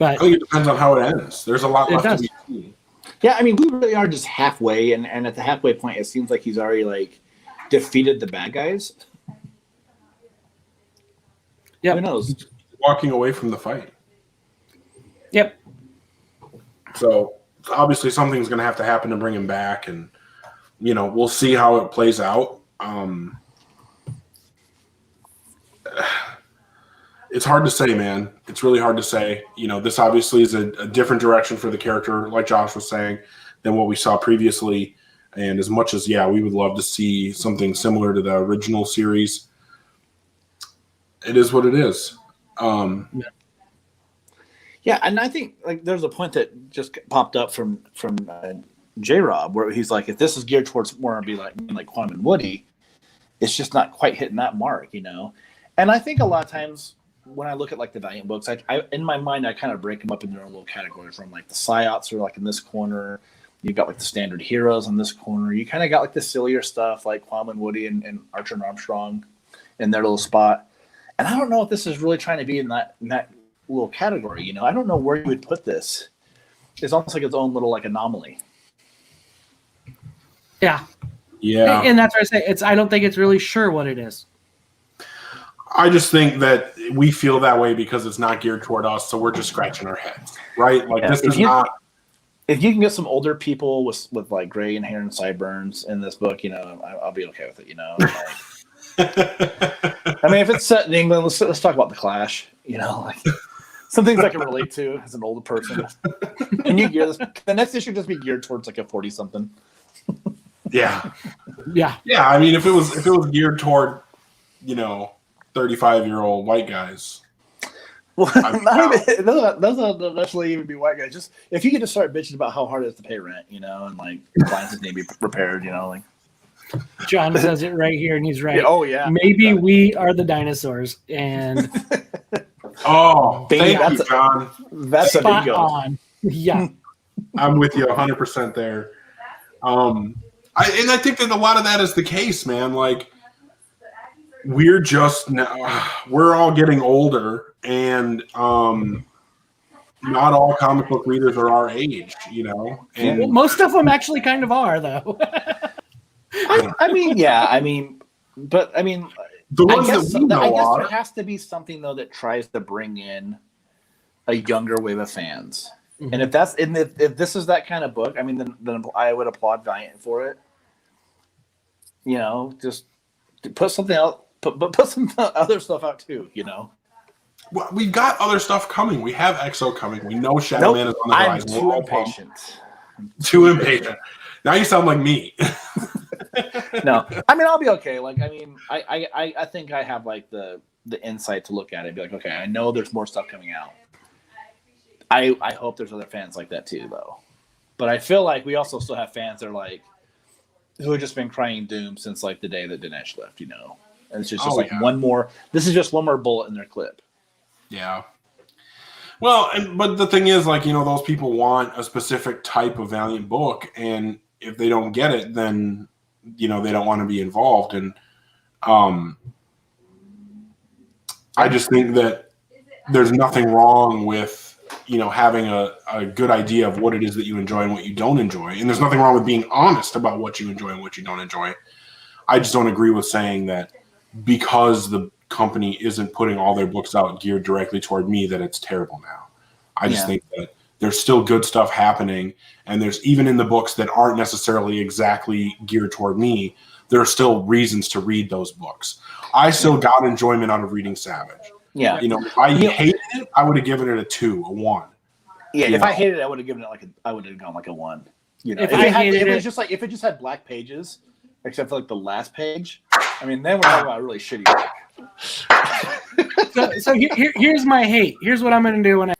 I think it depends on how it ends. There's a lot left to be seen. Yeah, I mean, we really are just halfway, and at the halfway point, it seems like he's already like defeated the bad guys. Yep. Who knows? Walking away from the fight. Yep. So obviously something's going to have to happen to bring him back, and we'll see how it plays out. It's hard to say, man. It's really hard to say. This obviously is a different direction for the character, like Josh was saying, than what we saw previously. And as much as, we would love to see something similar to the original series, it is what it is. Yeah, and I think like there's a point that just popped up from J-Rob where he's like, if this is geared towards more be like Quantum and Woody, it's just not quite hitting that mark, And I think a lot of times when I look at like the Valiant books, I in my mind I kind of break them up in their own little categories. From like the psyops are like in this corner, you've got like the standard heroes in this corner. You kind of got like the sillier stuff like Quam and Woody and Archer and Armstrong in their little spot. And I don't know if this is really trying to be in that little category. I don't know where you would put this. It's almost like its own little like anomaly. Yeah. Yeah. And that's what I say. I don't think it's really sure what it is. I just think that we feel that way because it's not geared toward us, so we're just scratching our heads, right? Like this is not. If you can get some older people with like gray and hair and sideburns in this book, I'll be okay with it. I mean, if it's set in England, let's talk about the Clash. Like some things I can relate to as an older person. And you gear this. The next issue just be geared towards like a 40-something. Yeah. Yeah. Yeah. I mean, if it was geared toward 35-year-old white guys. Well, those don't necessarily even be white guys. Just if you could just start bitching about how hard it is to pay rent, and like appliances need to be repaired, like. John says it right here, and he's right. Yeah, oh yeah. Maybe we are the dinosaurs, and thank you, John. That's spot a on. Yeah, I'm with you 100% there. I think that a lot of that is the case, man. Like. We're all getting older, and not all comic book readers are our age, And well, most of them actually kind of are, though. I mean, but I mean, the ones that we know I guess are. there has to be something though that tries to bring in a younger wave of fans, and if this is that kind of book, I mean, then I would applaud Valiant for it. Just put something out. Put some other stuff out too, Well, we've got other stuff coming. We have EXO coming. We know Shadow Man is on the horizon. I'm too impatient. Too impatient. Now you sound like me. No, I mean I'll be okay. Like I mean, I think I have like the insight to look at it and be like, okay, I know there's more stuff coming out. I hope there's other fans like that too, though. But I feel like we also still have fans that are like who have just been crying doom since like the day that Dinesh left, And it's just one more. This is just one more bullet in their clip. Yeah. Well, but the thing is, like, those people want a specific type of Valiant book, and if they don't get it, then they don't want to be involved. And I just think that there's nothing wrong with having a good idea of what it is that you enjoy and what you don't enjoy, and there's nothing wrong with being honest about what you enjoy and what you don't enjoy. I just don't agree with saying that. Because the company isn't putting all their books out geared directly toward me, that it's terrible now. I just think that there's still good stuff happening, and there's even in the books that aren't necessarily exactly geared toward me, there are still reasons to read those books. I still got enjoyment out of reading Savage. Yeah. If I hated it, I would have given it a 2, a 1. Yeah, if I hated it, I would have given it I would have gone like a 1. If it just had black pages, except for like the last page. I mean, then we're talking about a really shitty book. So here's my hate. Here's what I'm going to do when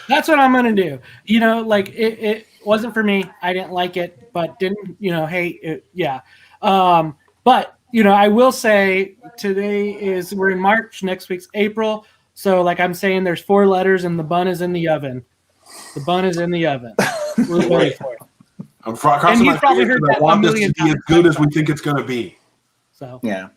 that's what I'm going to do. You know, like it wasn't for me. I didn't like it, but didn't, hate it. Yeah. But, I will say we're in March, next week's April. So like I'm saying, there's 4 letters and the bun is in the oven. The bun is in the oven. We're ready for it. I'm crossing my fingers because I want this to be as good as we think it's going to be. So yeah.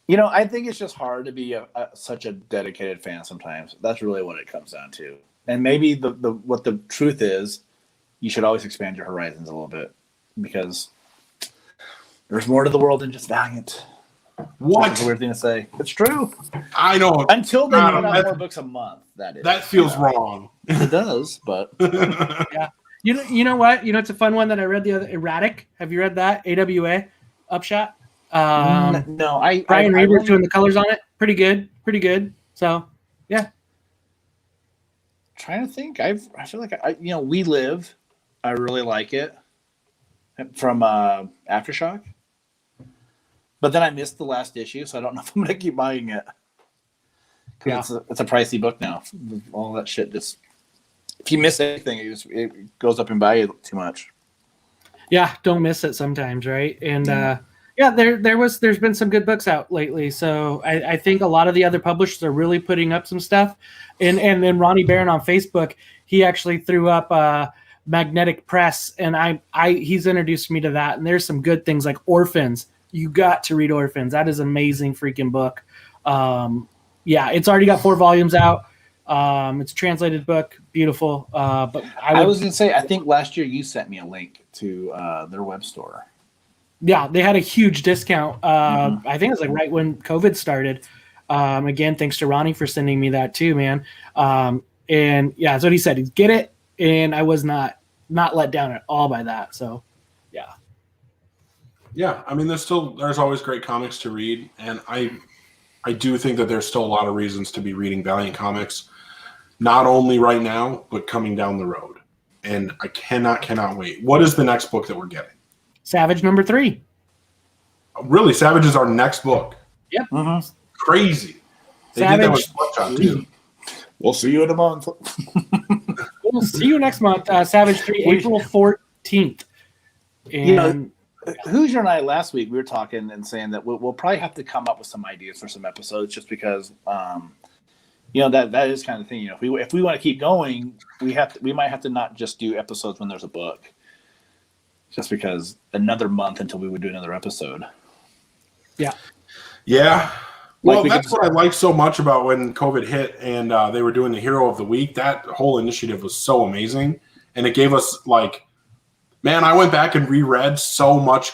I think it's just hard to be such a dedicated fan sometimes. That's really what it comes down to. And maybe what the truth is, you should always expand your horizons a little bit because there's more to the world than just Valiant. What? That's a weird thing to say. It's true. I know. Until they put out more books a month, that is. That feels wrong. It does, but yeah. You know what? It's a fun one that I read the other. Erratic. Have you read that? AWA Upshot. No, Brian Reaver's doing the colors on it. Pretty good. So, yeah. Trying to think. I feel like We Live. I really like it from Aftershock. But then I missed the last issue, so I don't know if I'm going to keep buying it. Because it's a pricey book now. All that shit just... If you miss anything, it goes up in value too much. Yeah, don't miss it sometimes, right? And there's been some good books out lately. So I think a lot of the other publishers are really putting up some stuff. And then Ronnie Barron on Facebook, he actually threw up Magnetic Press, and he's introduced me to that. And there's some good things like Orphans. You got to read Orphans. That is an amazing freaking book. It's already got 4 volumes out. It's a translated book, beautiful. But I was going to say, I think last year you sent me a link to their web store. Yeah, they had a huge discount. I think it was like right when COVID started. Again, thanks to Ronnie for sending me that too, man. And yeah, that's what he said. He'd get it, and I was not let down at all by that. So, yeah. Yeah, I mean, there's always great comics to read, and I do think that there's still a lot of reasons to be reading Valiant Comics, not only right now, but coming down the road. And I cannot wait. What is the next book that we're getting? Savage number 3. Really, Savage is our next book. Yep. Mm-hmm. Crazy. They Savage. did that with Bloodshot too. We'll see you in a month. We'll see you next month. Savage 3, April 14th. And Hoosier and I last week, we were talking and saying that we'll probably have to come up with some ideas for some episodes just because, that is kind of the thing. If we want to keep going, we might have to not just do episodes when there's a book. Just because another month until we would do another episode. Yeah. Yeah. Well, that's what I like so much about when COVID hit and they were doing the Hero of the Week. That whole initiative was so amazing. And it gave us I went back and reread so much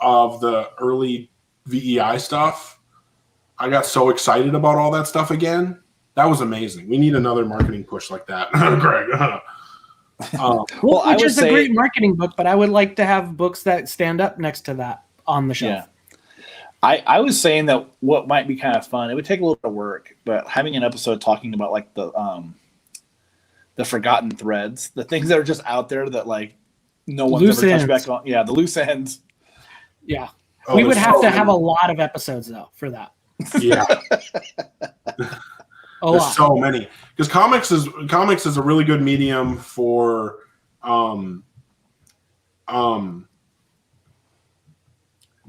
of the early VEI stuff. I got so excited about all that stuff again. That was amazing. We need another marketing push like that, Greg. Which is a great marketing book, but I would like to have books that stand up next to that on the shelf. Yeah. I was saying that what might be kind of fun, it would take a little bit of work, but having an episode talking about the forgotten threads, the things that are just out there that no one's ever touched back on. Yeah, the loose ends. Yeah. We would have to have a lot of episodes though for that. Yeah. There's so many because comics is a really good medium for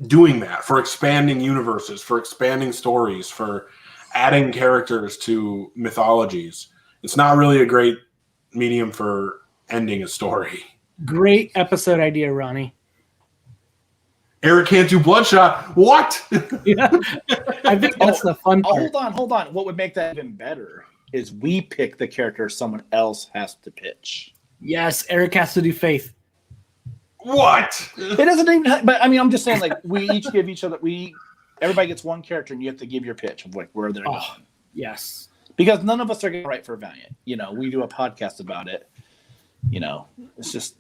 doing that, for expanding universes, for expanding stories, for adding characters to mythologies. It's not really a great medium for ending a story. Great episode idea, Ronnie. Eric can't do Bloodshot. What? Yeah. I think that's the fun part. Hold on. What would make that even better is we pick the character someone else has to pitch. Yes, Eric has to do Faith. What? It doesn't even. But I mean, I'm just saying, we each give each other. Everybody gets one character, and you have to give your pitch of where they're going. Yes. Because none of us are going to write for Valiant. We do a podcast about it. It's just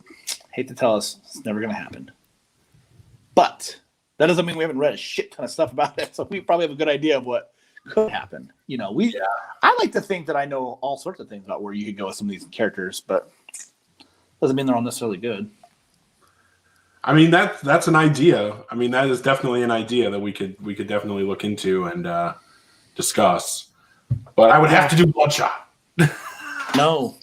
hate to tell us it's never going to happen. But that doesn't mean we haven't read a shit ton of stuff about it, so we probably have a good idea of what could happen. I like to think that I know all sorts of things about where you could go with some of these characters, but doesn't mean they're all necessarily good. I mean, that's an idea. I mean, that is definitely an idea that we could definitely look into and discuss. But I would have to do Bloodshot. No.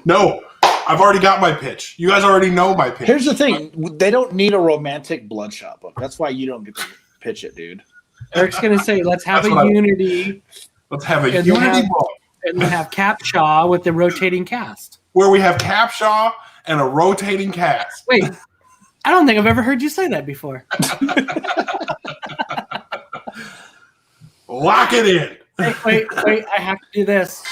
No, I've already got my pitch. You guys already know my pitch. Here's the thing: they don't need a romantic Bloodshot book. That's why you don't get to pitch it, dude. Eric's gonna say, let's have That's a what Unity. Let's have a And Unity book and then have Capshaw with the rotating cast. where we have Capshaw and a rotating cast. Wait, I don't think I've ever heard you say that before. Lock it in. Wait, I have to do this.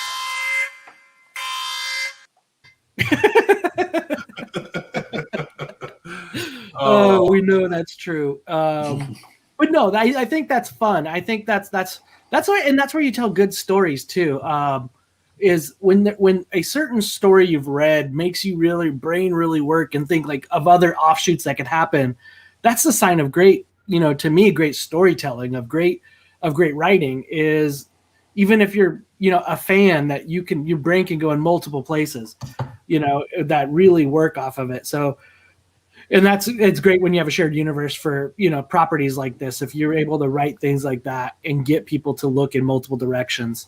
Oh, we know that's true. But no, I think that's fun. I think that's why, and that's where you tell good stories too. Is when a certain story you've read makes you really work and think like of other offshoots that could happen. That's the sign of great, to me, great storytelling, of great writing. Is even if you're a fan, that your brain can go in multiple places, that really work off of it. So. And it's great when you have a shared universe for, properties like this. If you're able to write things like that and get people to look in multiple directions,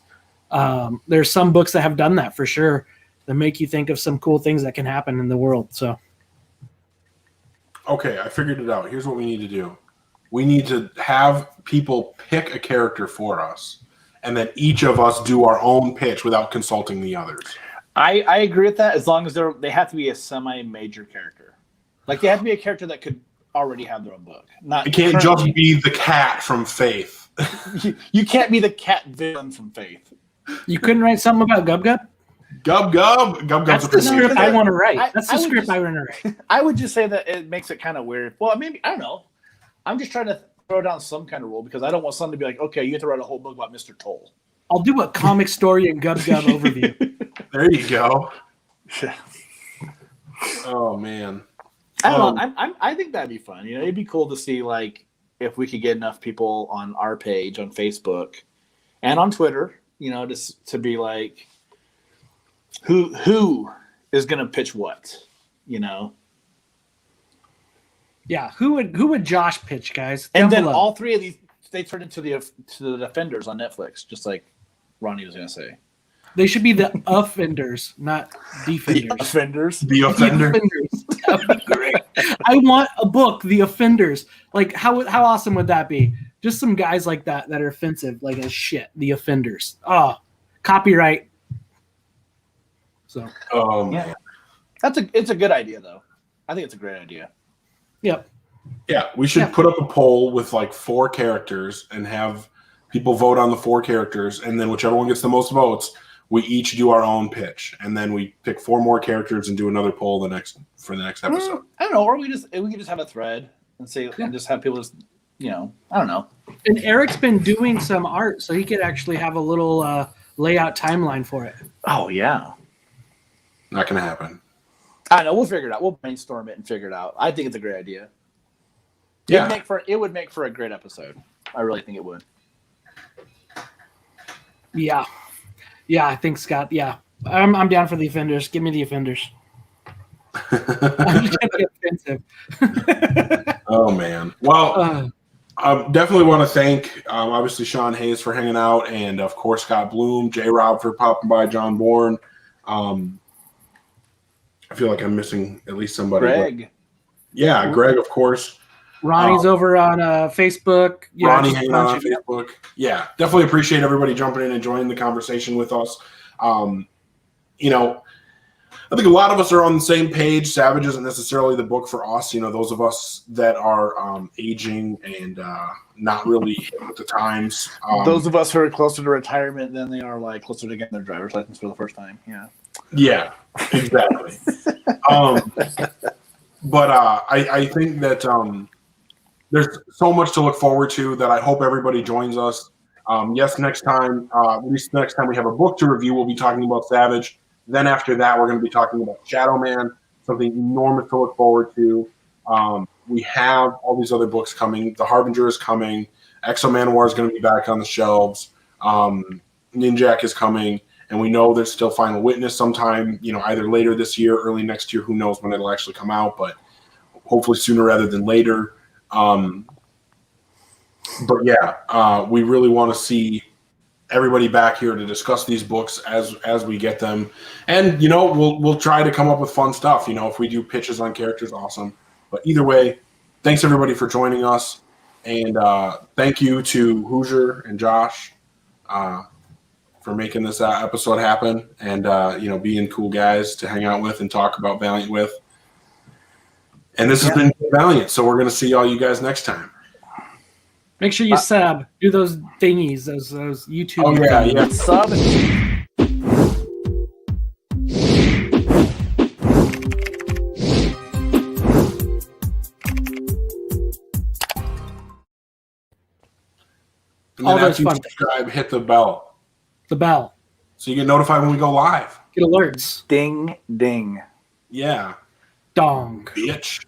there's some books that have done that for sure, that make you think of some cool things that can happen in the world. So, okay, I figured it out. Here's what we need to do. We need to have people pick a character for us, and then each of us do our own pitch without consulting the others. I agree with that, as long as they have to be a semi-major character. Like, they have to be a character that could already have their own book. It can't just be the cat from Faith. You can't be the cat villain from Faith. You couldn't write something about Gub Gub? Gub Gub. That's the script I want to write. That's the script I want to write. I would just say that it makes it kind of weird. Well, maybe, I don't know. I'm just trying to throw down some kind of rule, because I don't want someone to be like, okay, you have to write a whole book about Mr. Toll. I'll do a comic story and Gub Gub overview. There you go. Oh, man. I don't know. I think that'd be fun. It'd be cool to see, like, if we could get enough people on our page on Facebook and on Twitter, just to be like, who is going to pitch what, Yeah, who would Josh pitch, guys? And Down then below. all three of these, they turn into the Defenders on Netflix, just like Ronnie was going to say. They should be the offenders, not defenders. The Offenders. The Offender. That would be great. I want a book, The Offenders. Like, how awesome would that be? Just some guys like that are offensive, like as shit. The Offenders. Oh, copyright. So. Yeah. It's a good idea, though. I think it's a great idea. Yep. Yeah, we should put up a poll with like 4 characters and have people vote on the 4 characters, and then whichever one gets the most votes, we each do our own pitch, and then we pick 4 more characters and do another poll for the next episode. I don't know, or we could just have a thread and say and just have people just I don't know. And Eric's been doing some art, so he could actually have a little layout timeline for it. Oh yeah. Not gonna happen. I don't know. We'll figure it out. We'll brainstorm it and figure it out. I think it's a great idea. Yeah. It would make for a great episode. I really think it would. Yeah. Yeah, I think Scott. Yeah, I'm down for the Offenders. Give me the Offenders. I'm just gonna get offensive. Oh man. Well, I definitely want to thank obviously Sean Hayes for hanging out, and of course Scott Bloom, J. Rob for popping by, John Bourne. I feel like I'm missing at least somebody. Greg. Yeah, Greg, of course. Ronnie's over on Facebook. Yeah, Ronnie hanging out on Facebook. Yeah, definitely appreciate everybody jumping in and joining the conversation with us. I think a lot of us are on the same page. Savage isn't necessarily the book for us. Those of us that are aging and not really hip with the times. Those of us who are closer to retirement than they are like closer to getting their driver's license for the first time. Yeah. Yeah, exactly. But I think that there's so much to look forward to that I hope everybody joins us. Yes, next time, at least the next time we have a book to review, we'll be talking about Savage. Then after that, we're going to be talking about Shadow Man, something enormous to look forward to. We have all these other books coming. The Harbinger is coming. Exo Man War is going to be back on the shelves. Ninjak is coming. and we know there's still Final Witness sometime, either later this year, early next year. Who knows when it'll actually come out, but hopefully sooner rather than later. But yeah, we really want to see everybody back here to discuss these books as we get them, and we'll try to come up with fun stuff. If we do pitches on characters, awesome. But either way, thanks everybody for joining us, and thank you to Hoosier and Josh for making this episode happen, and being cool guys to hang out with and talk about Valiant with. And this has been Valiant, so we're going to see all you guys next time. Make sure you sub. Do those thingies, those YouTube. Oh yeah, thingies. yeah. Sub. And All then those after you fun subscribe, hit the bell. The bell. So you get notified when we go live. Get alerts. Ding, ding. Yeah. Dong. Bitch.